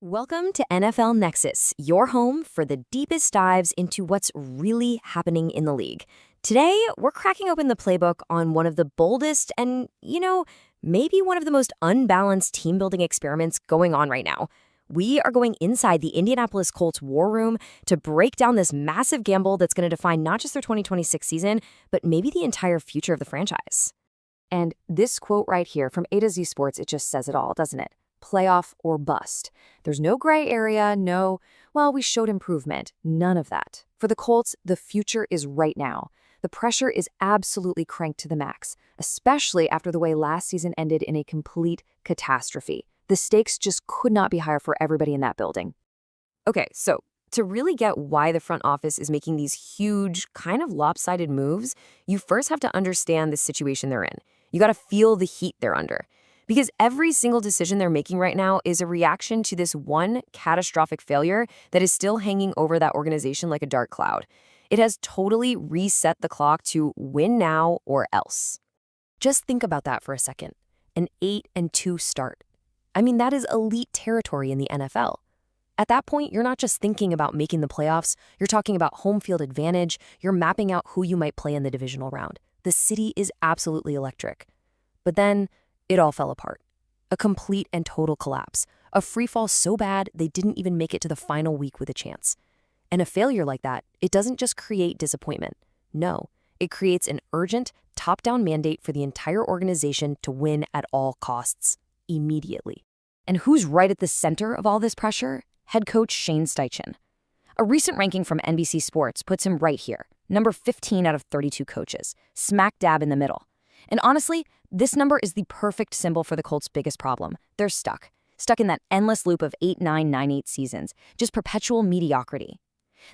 Welcome to NFL Nexus, your home for the deepest dives into what's really happening in the league. Today, we're cracking open the playbook on one of the boldest and, maybe one of the most unbalanced team building experiments going on right now. We are going inside the Indianapolis Colts war room to break down this massive gamble that's going to define not just their 2026 season, but maybe the entire future of the franchise. And this quote right here from A to Z Sports, it just says it all, doesn't it? Playoff or bust. There's no gray area, we showed improvement. None of that. For the Colts, the future is right now. The pressure is absolutely cranked to the max, especially after the way last season ended in a complete catastrophe. The stakes just could not be higher for everybody in that building. Okay, so to really get why the front office is making these huge, kind of lopsided moves, you first have to understand the situation they're in. You got to feel the heat they're under. Because every single decision they're making right now is a reaction to this one catastrophic failure that is still hanging over that organization like a dark cloud. It has totally reset the clock to win now or else. Just think about that for a second. An 8-2 start. I mean, that is elite territory in the NFL. At that point, you're not just thinking about making the playoffs, you're talking about home field advantage, you're mapping out who you might play in the divisional round. The city is absolutely electric. But then, it all fell apart. A complete and total collapse. A free fall so bad they didn't even make it to the final week with a chance. And a failure like that, it doesn't just create disappointment. No, it creates an urgent, top-down mandate for the entire organization to win at all costs, immediately. And who's right at the center of all this pressure? Head coach Shane Steichen. A recent ranking from NBC Sports puts him right here, number 15 out of 32 coaches, smack dab in the middle. And honestly, this number is the perfect symbol for the Colts' biggest problem. They're stuck in that endless loop of 8, 9, 9, 8 seasons, just perpetual mediocrity.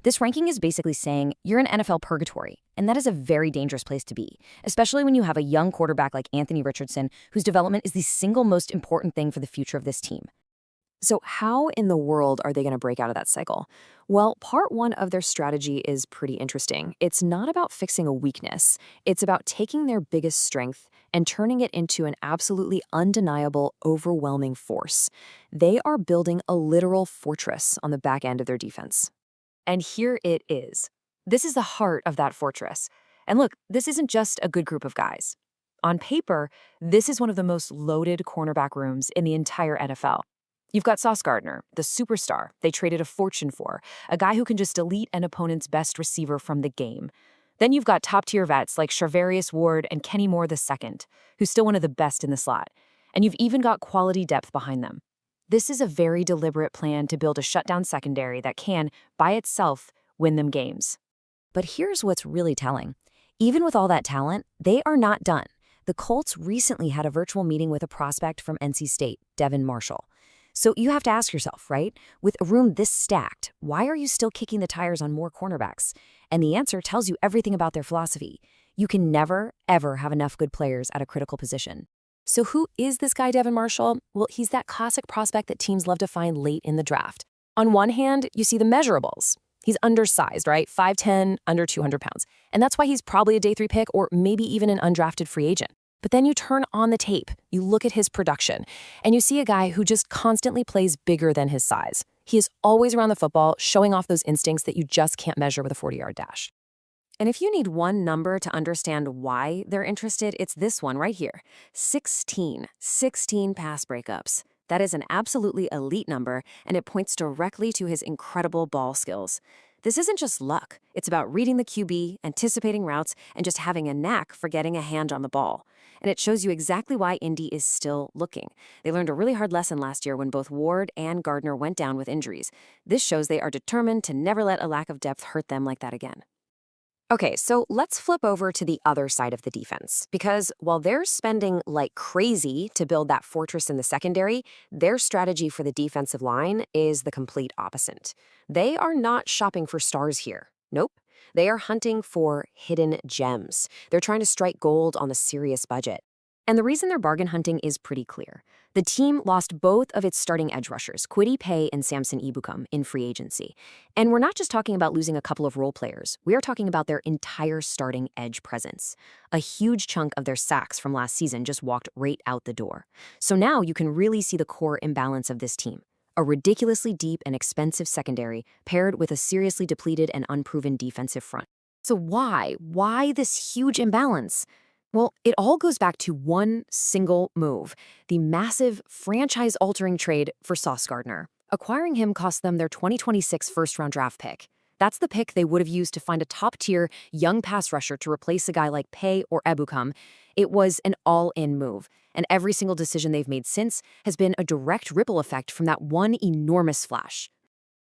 This ranking is basically saying you're in NFL purgatory, and that is a very dangerous place to be, especially when you have a young quarterback like Anthony Richardson, whose development is the single most important thing for the future of this team. So how in the world are they going to break out of that cycle? Well, part one of their strategy is pretty interesting. It's not about fixing a weakness. It's about taking their biggest strength and turning it into an absolutely undeniable, overwhelming force. They are building a literal fortress on the back end of their defense. And here it is. This is the heart of that fortress. And look, this isn't just a good group of guys. On paper, this is one of the most loaded cornerback rooms in the entire NFL. You've got Sauce Gardner, the superstar they traded a fortune for, a guy who can just delete an opponent's best receiver from the game. Then you've got top-tier vets like Charvarius Ward and Kenny Moore II, who's still one of the best in the slot. And you've even got quality depth behind them. This is a very deliberate plan to build a shutdown secondary that can, by itself, win them games. But here's what's really telling. Even with all that talent, they are not done. The Colts recently had a virtual meeting with a prospect from NC State, Devin Marshall. So you have to ask yourself, right? With a room this stacked, why are you still kicking the tires on more cornerbacks? And the answer tells you everything about their philosophy. You can never, ever have enough good players at a critical position. So who is this guy, Devin Marshall? Well, he's that classic prospect that teams love to find late in the draft. On one hand, you see the measurables. He's undersized, right? 5'10", under 200 pounds. And that's why he's probably a day 3 pick or maybe even an undrafted free agent. But then you turn on the tape, you look at his production, and you see a guy who just constantly plays bigger than his size. He is always around the football, showing off those instincts that you just can't measure with a 40-yard dash. And if you need one number to understand why they're interested, it's this one right here. 16 pass breakups. That is an absolutely elite number, and it points directly to his incredible ball skills. This isn't just luck. It's about reading the QB, anticipating routes, and just having a knack for getting a hand on the ball. And it shows you exactly why Indy is still looking. They learned a really hard lesson last year when both Ward and Gardner went down with injuries. This shows they are determined to never let a lack of depth hurt them like that again. Okay, so let's flip over to the other side of the defense, because while they're spending like crazy to build that fortress in the secondary, their strategy for the defensive line is the complete opposite. They are not shopping for stars here. Nope. They are hunting for hidden gems. They're trying to strike gold on a serious budget. And the reason they're bargain hunting is pretty clear. The team lost both of its starting edge rushers, Kwity Paye and Samson Ebukam, in free agency. And we're not just talking about losing a couple of role players. We are talking about their entire starting edge presence. A huge chunk of their sacks from last season just walked right out the door. So now you can really see the core imbalance of this team. A ridiculously deep and expensive secondary paired with a seriously depleted and unproven defensive front. So why? Why this huge imbalance? Well, it all goes back to one single move, the massive franchise-altering trade for Sauce Gardner. Acquiring him cost them their 2026 first-round draft pick. That's the pick they would have used to find a top-tier young pass rusher to replace a guy like Pay or Ebukam. It was an all-in move, and every single decision they've made since has been a direct ripple effect from that one enormous flash.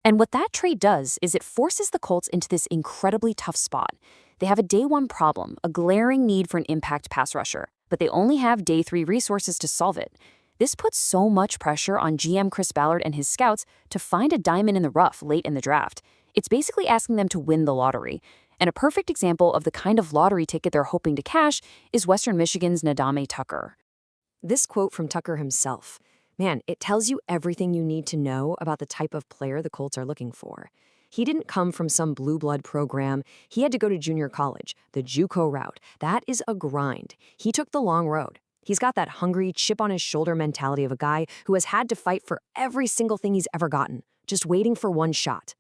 And what that trade does is it forces the Colts into this incredibly tough spot. They have a day one problem, a glaring need for an impact pass rusher, but they only have day three resources to solve it. This puts so much pressure on GM Chris Ballard and his scouts to find a diamond in the rough late in the draft. It's basically asking them to win the lottery. And a perfect example of the kind of lottery ticket they're hoping to cash is Western Michigan's Nadame Tucker. This quote from Tucker himself, man, it tells you everything you need to know about the type of player the Colts are looking for. He didn't come from some blue blood program. He had to go to junior college, the JUCO route. That is a grind. He took the long road. He's got that hungry, chip-on-his-shoulder mentality of a guy who has had to fight for every single thing he's ever gotten, just waiting for one shot.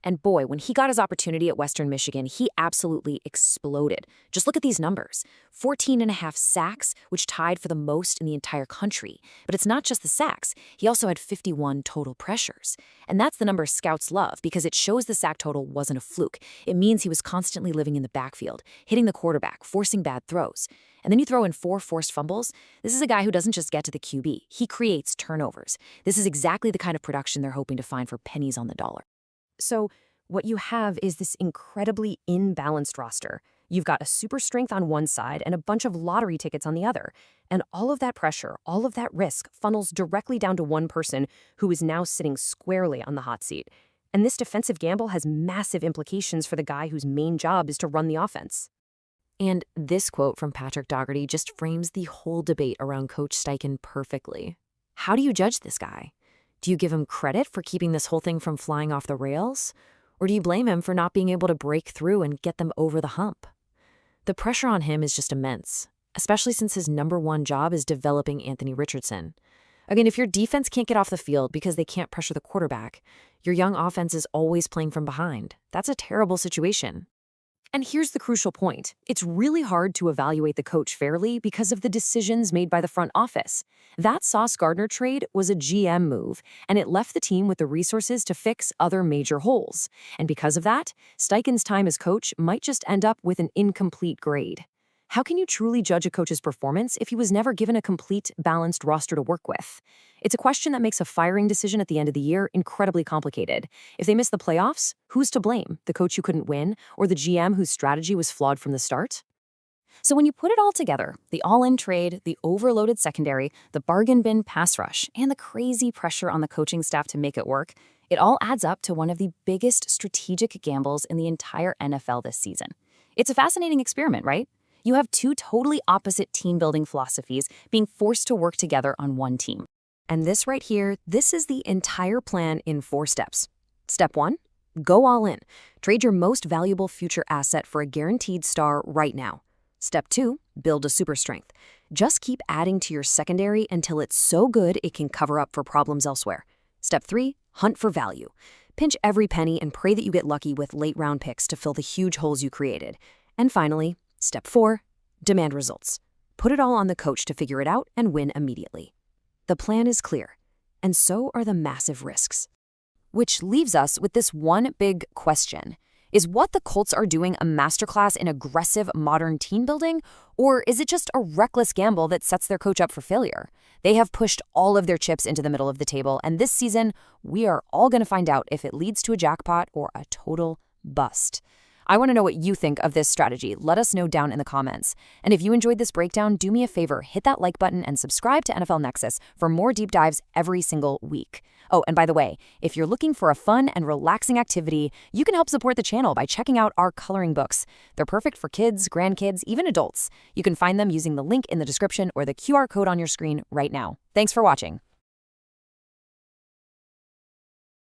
And boy, when he got his opportunity at Western Michigan, he absolutely exploded. Just look at these numbers. 14.5 sacks, which tied for the most in the entire country. But it's not just the sacks. He also had 51 total pressures. And that's the number scouts love because it shows the sack total wasn't a fluke. It means he was constantly living in the backfield, hitting the quarterback, forcing bad throws. And then you throw in 4 forced fumbles. This is a guy who doesn't just get to the QB. He creates turnovers. This is exactly the kind of production they're hoping to find for pennies on the dollar. So what you have is this incredibly imbalanced roster. You've got a super strength on one side and a bunch of lottery tickets on the other. And all of that pressure, all of that risk funnels directly down to one person who is now sitting squarely on the hot seat. And this defensive gamble has massive implications for the guy whose main job is to run the offense. And this quote from Patrick Daugherty just frames the whole debate around Coach Steichen perfectly. How do you judge this guy? Do you give him credit for keeping this whole thing from flying off the rails? Or do you blame him for not being able to break through and get them over the hump? The pressure on him is just immense, especially since his number one job is developing Anthony Richardson. Again, if your defense can't get off the field because they can't pressure the quarterback, your young offense is always playing from behind. That's a terrible situation. And here's the crucial point. It's really hard to evaluate the coach fairly because of the decisions made by the front office. That Sauce Gardner trade was a GM move, and it left the team with the resources to fix other major holes. And because of that, Steichen's time as coach might just end up with an incomplete grade. How can you truly judge a coach's performance if he was never given a complete, balanced roster to work with? It's a question that makes a firing decision at the end of the year incredibly complicated. If they miss the playoffs, who's to blame? The coach who couldn't win, or the GM whose strategy was flawed from the start? So when you put it all together, the all-in trade, the overloaded secondary, the bargain bin pass rush, and the crazy pressure on the coaching staff to make it work, it all adds up to one of the biggest strategic gambles in the entire NFL this season. It's a fascinating experiment, right? You have two totally opposite team-building philosophies being forced to work together on one team. And this right here, this is the entire plan in 4 steps. Step 1, go all in. Trade your most valuable future asset for a guaranteed star right now. Step 2, build a super strength. Just keep adding to your secondary until it's so good it can cover up for problems elsewhere. Step 3, hunt for value. Pinch every penny and pray that you get lucky with late-round picks to fill the huge holes you created. And finally, Step 4, demand results. Put it all on the coach to figure it out and win immediately. The plan is clear, and so are the massive risks. Which leaves us with this one big question. Is what the Colts are doing a masterclass in aggressive modern team building, or is it just a reckless gamble that sets their coach up for failure? They have pushed all of their chips into the middle of the table, and this season, we are all going to find out if it leads to a jackpot or a total bust. I want to know what you think of this strategy. Let us know down in the comments. And if you enjoyed this breakdown, do me a favor, hit that like button and subscribe to NFL Nexus for more deep dives every single week. Oh, and by the way, if you're looking for a fun and relaxing activity, you can help support the channel by checking out our coloring books. They're perfect for kids, grandkids, even adults. You can find them using the link in the description or the QR code on your screen right now. Thanks for watching.